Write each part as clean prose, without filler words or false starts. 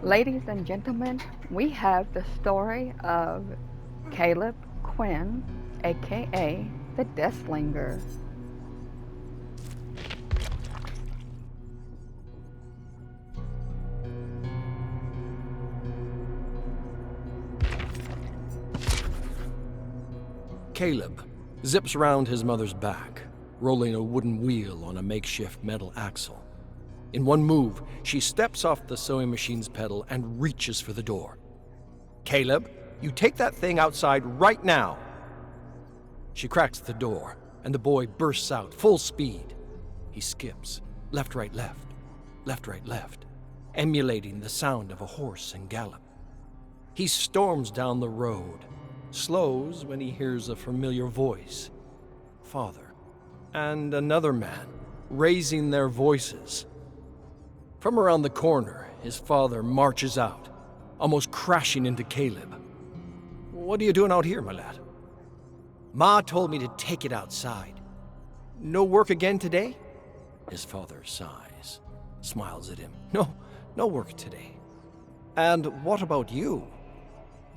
Ladies and gentlemen, we have the story of Caleb Quinn, aka the Deathslinger. Caleb zips round his mother's back, rolling a wooden wheel on a makeshift metal axle. In one move, she steps off the sewing machine's pedal and reaches for the door. "Caleb, you take that thing outside right now." She cracks the door, and the boy bursts out full speed. He skips, left, right, left, left, right, left, emulating the sound of a horse in gallop. He storms down the road, slows when he hears a familiar voice. Father and another man raising their voices. From around the corner, his father marches out, almost crashing into Caleb. "What are you doing out here, my lad?" "Ma told me to take it outside." "No work again today?" His father sighs, smiles at him. No work today." "And what about you?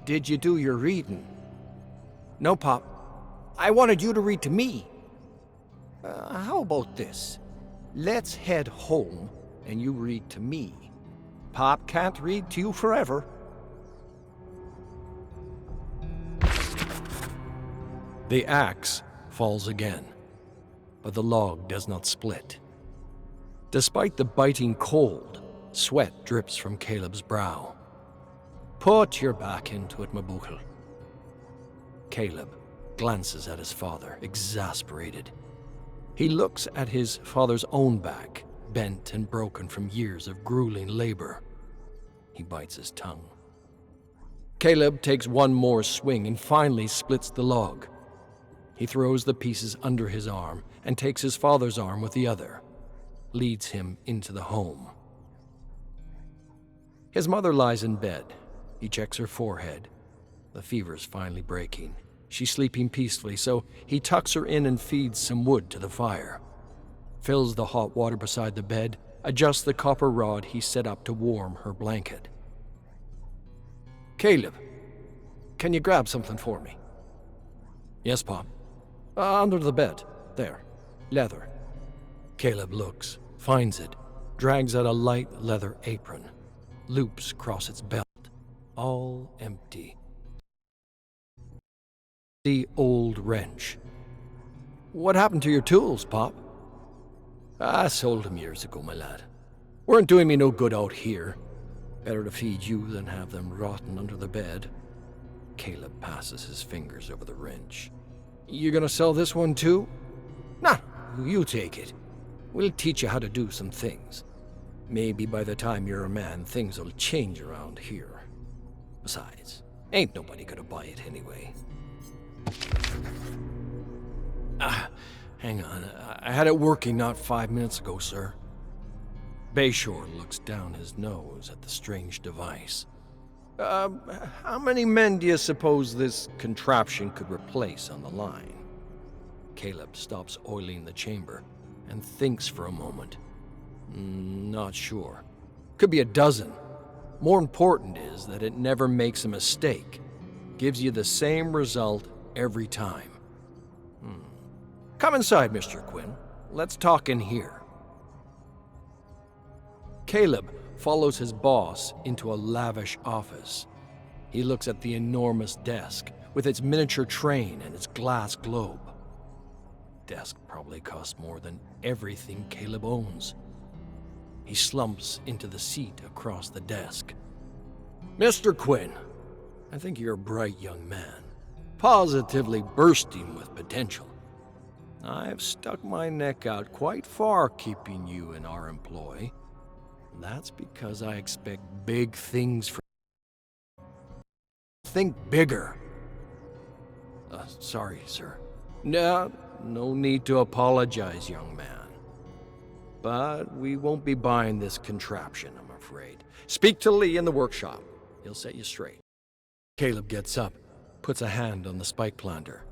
Did you do your reading?" "No, Pop. I wanted you to read to me." How about this? Let's head home and you read to me. Pop can't read to you forever." The axe falls again, but the log does not split. Despite the biting cold, sweat drips from Caleb's brow. "Put your back into it, Mabukel." Caleb glances at his father, exasperated. He looks at his father's own back, bent and broken from years of grueling labor. He bites his tongue. Caleb takes one more swing and finally splits the log. He throws the pieces under his arm and takes his father's arm with the other, leads him into the home. His mother lies in bed. He checks her forehead. The fever's finally breaking. She's sleeping peacefully, so he tucks her in and feeds some wood to the fire. Fills the hot water beside the bed, adjusts the copper rod he set up to warm her blanket. "Caleb, can you grab something for me?" "Yes, Pop." Under the bed. There. Leather." Caleb looks, finds it, drags out a light leather apron, loops across its belt, all empty. The old wrench. "What happened to your tools, Pop?" "I sold them years ago, my lad. Weren't doing me no good out here. Better to feed you than have them rotting under the bed." Caleb passes his fingers over the wrench. "You gonna sell this one too?" "Nah, you take it. We'll teach you how to do some things. Maybe by the time you're a man, things'll change around here. Besides, ain't nobody gonna buy it anyway." Hang on. I had it working not 5 minutes ago, sir." Bayshore looks down his nose at the strange device. How many men do you suppose this contraption could replace on the line?" Caleb stops oiling the chamber and thinks for a moment. Not sure. Could be a dozen. More important is that it never makes a mistake. Gives you the same result every time. Come inside, Mr. Quinn. Let's talk in here." Caleb follows his boss into a lavish office. He looks at the enormous desk with its miniature train and its glass globe. Desk probably costs more than everything Caleb owns. He slumps into the seat across the desk. "Mr. Quinn, I think you're a bright young man, positively bursting with potential. I've stuck my neck out quite far keeping you in our employ. That's because I expect big things from you. Think bigger." Sorry, sir." No need to apologize, young man. But we won't be buying this contraption, I'm afraid. Speak to Lee in the workshop. He'll set you straight." Caleb gets up, puts a hand on the spike planter.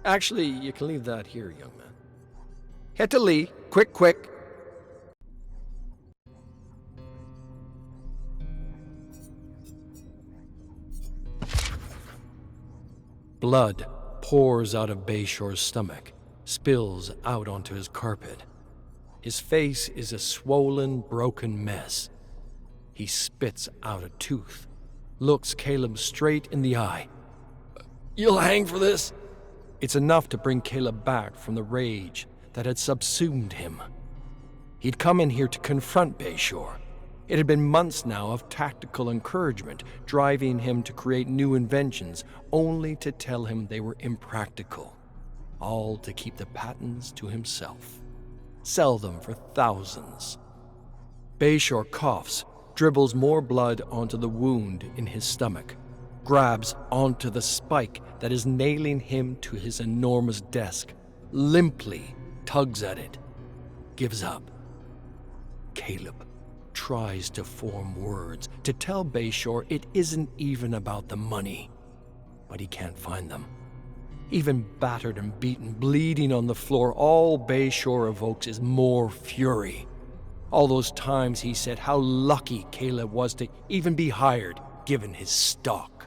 "Actually, you can leave that here, young man. Head to Lee, quick." Blood pours out of Bayshore's stomach, spills out onto his carpet. His face is a swollen, broken mess. He spits out a tooth, looks Caleb straight in the eye. "You'll hang for this?" It's enough to bring Caleb back from the rage that had subsumed him. He'd come in here to confront Bayshore. It had been months now of tactical encouragement, driving him to create new inventions, only to tell him they were impractical, all to keep the patents to himself. Sell them for thousands. Bayshore coughs, dribbles more blood onto the wound in his stomach, grabs onto the spike that is nailing him to his enormous desk, limply tugs at it, gives up. Caleb tries to form words to tell Bayshore it isn't even about the money, but he can't find them. Even battered and beaten, bleeding on the floor, all Bayshore evokes is more fury. All those times he said how lucky Caleb was to even be hired, given his stock.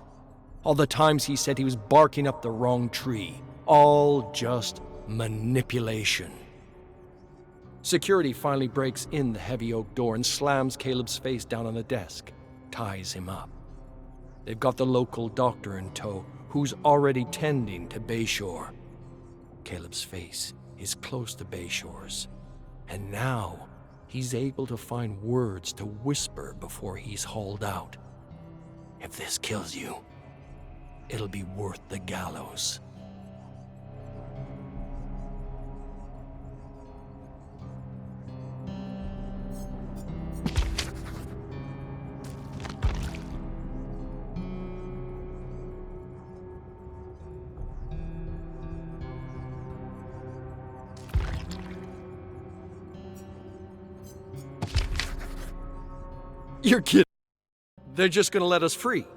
All the times he said he was barking up the wrong tree. All just manipulation. Security finally breaks in the heavy oak door and slams Caleb's face down on the desk, ties him up. They've got the local doctor in tow, who's already tending to Bayshore. Caleb's face is close to Bayshore's, and now he's able to find words to whisper before he's hauled out. "If this kills you, it'll be worth the gallows." You're kidding. They're just gonna let us free.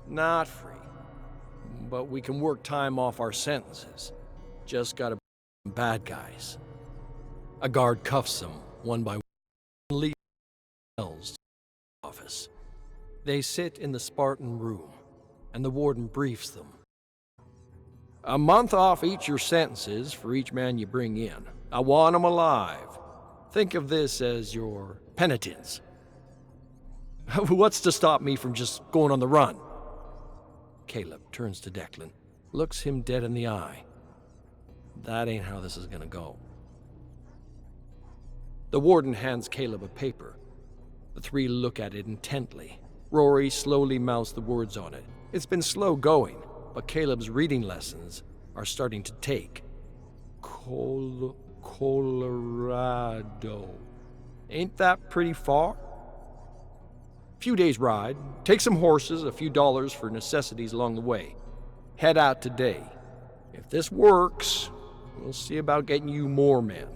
Not free. But we can work time off our sentences. Just gotta be bad guys. A guard cuffs them, one by one, and leads to the office. They sit in the Spartan room, and the warden briefs them. "A month off each your sentences for each man you bring in. I want 'em alive. Think of this as your penitence." "What's to stop me from just going on the run?" Caleb turns to Declan, looks him dead in the eye. "That ain't how this is gonna go." The warden hands Caleb a paper. The three look at it intently. Rory slowly mouths the words on it. It's been slow going, but Caleb's reading lessons are starting to take. Colorado. Ain't that pretty far? Few days ride, take some horses, a few dollars for necessities along the way. Head out today. If this works, we'll see about getting you more men.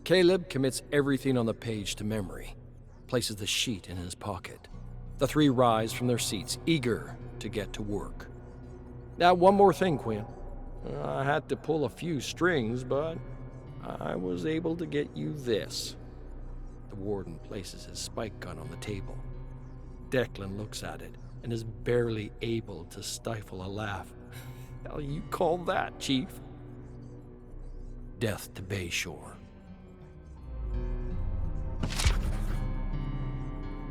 Caleb commits everything on the page to memory, places the sheet in his pocket. The three rise from their seats, eager to get to work. "Now, one more thing, Quinn. I had to pull a few strings, but I was able to get you this." The warden places his spike gun on the table. Declan looks at it and is barely able to stifle a laugh. "Hell you call that, Chief?" Death to Bayshore.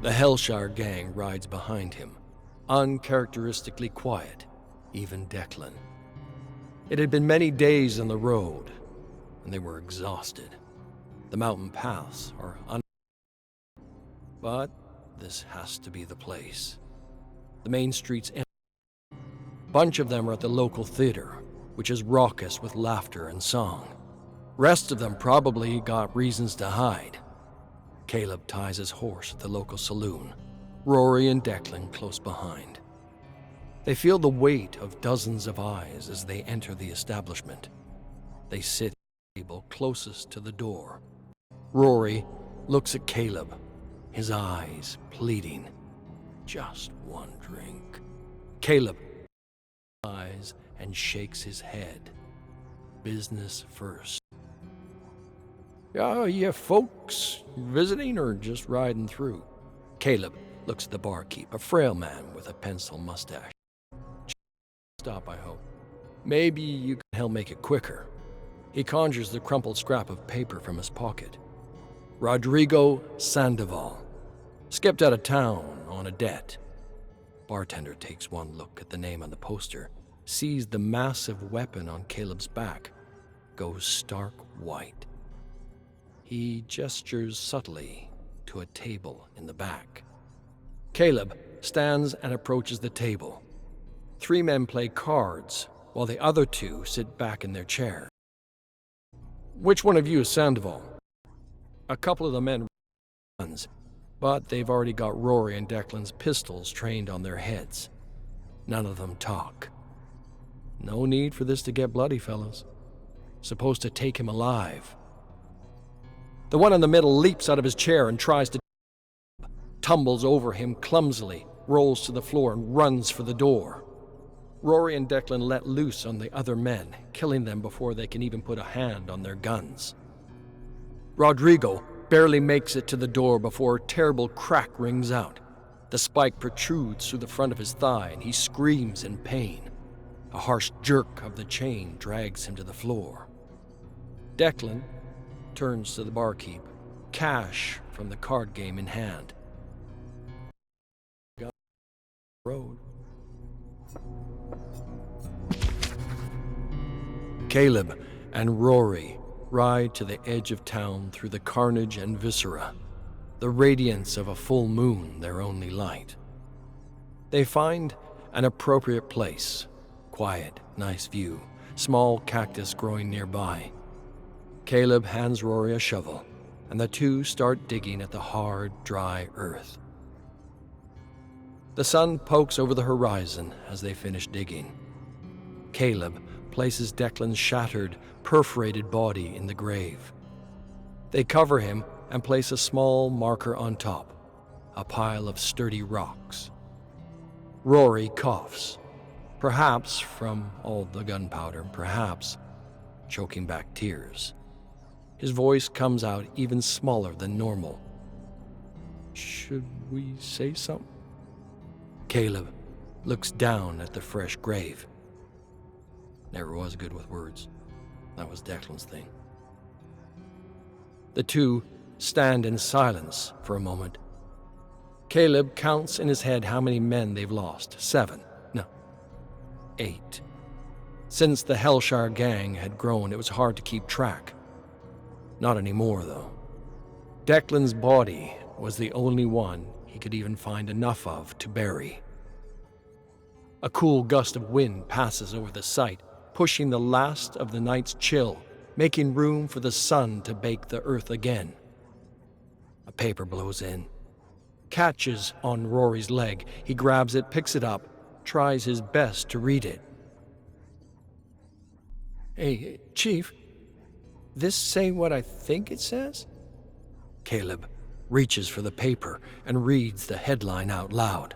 The Hellshire gang rides behind him, uncharacteristically quiet, even Declan. It had been many days on the road, and they were exhausted. The mountain paths are but this has to be the place. The main street's empty. A bunch of them are at the local theater, which is raucous with laughter and song. Rest of them probably got reasons to hide. Caleb ties his horse at the local saloon, Rory and Declan close behind. They feel the weight of dozens of eyes as they enter the establishment. They sit at the table closest to the door. Rory looks at Caleb, his eyes pleading. "Just one drink." Caleb eyes and shakes his head. Business first. "You folks visiting or just riding through?" Caleb looks at the barkeep, a frail man with a pencil mustache. stop, I hope. Maybe you can help make it quicker. He conjures the crumpled scrap of paper from his pocket. Rodrigo Sandoval. Skipped out of town on a debt. Bartender takes one look at the name on the poster, sees the massive weapon on Caleb's back, goes stark white. He gestures subtly to a table in the back. Caleb stands and approaches the table. 3 men play cards, while the other 2 sit back in their chair. Which one of you is Sandoval? A couple of the men guns, but they've already got Rory and Declan's pistols trained on their heads. None of them talk. No need for this to get bloody, fellows. Supposed to take him alive. The one in the middle leaps out of his chair and tries to tumbles over him clumsily, rolls to the floor and runs for the door. Rory and Declan let loose on the other men, killing them before they can even put a hand on their guns. Rodrigo barely makes it to the door before a terrible crack rings out. The spike protrudes through the front of his thigh and he screams in pain. A harsh jerk of the chain drags him to the floor. Declan turns to the barkeep, cash from the card game in hand. Road. Caleb and Rory ride to the edge of town through the carnage and viscera, the radiance of a full moon their only light. They find an appropriate place, quiet, nice view, small cactus growing nearby. Caleb hands Rory a shovel, and the 2 start digging at the hard, dry earth. The sun pokes over the horizon as they finish digging. Caleb places Declan's shattered, perforated body in the grave. They cover him and place a small marker on top, a pile of sturdy rocks. Rory coughs, perhaps from all the gunpowder, perhaps choking back tears. His voice comes out even smaller than normal. Should we say something? Caleb looks down at the fresh grave. Never was good with words. That was Declan's thing. The 2 stand in silence for a moment. Caleb counts in his head how many men they've lost. 7. No. 8. Since the Hellshire gang had grown, it was hard to keep track. Not anymore, though. Declan's body was the only one he could even find enough of to bury. A cool gust of wind passes over the site, pushing the last of the night's chill, making room for the sun to bake the earth again. A paper blows in, catches on Rory's leg. He grabs it, picks it up, tries his best to read it. Hey, Chief, this say what I think it says? Caleb reaches for the paper and reads the headline out loud.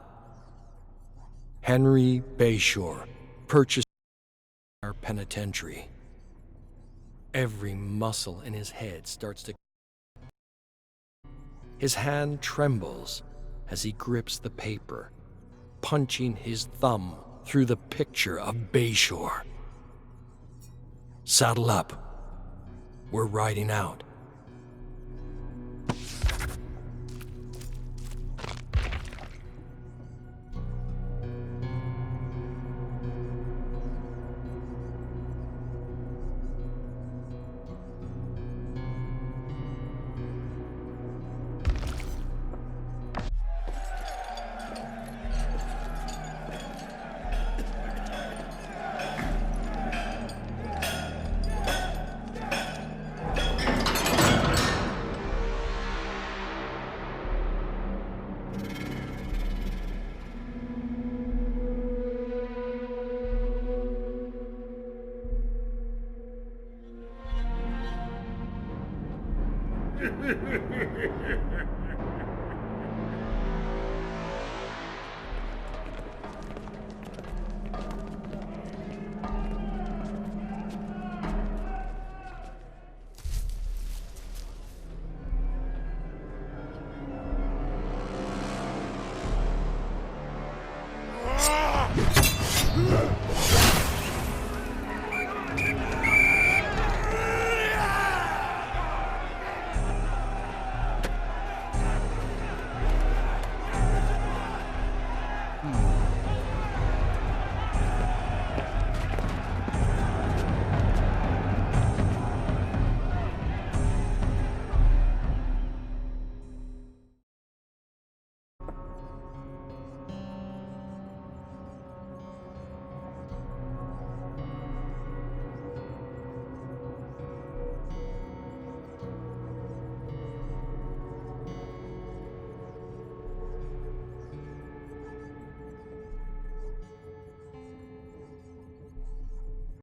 Henry Bayshore purchased our penitentiary. Every muscle in his head starts to... His hand trembles as he grips the paper, punching his thumb through the picture of Bayshore. Saddle up. We're riding out.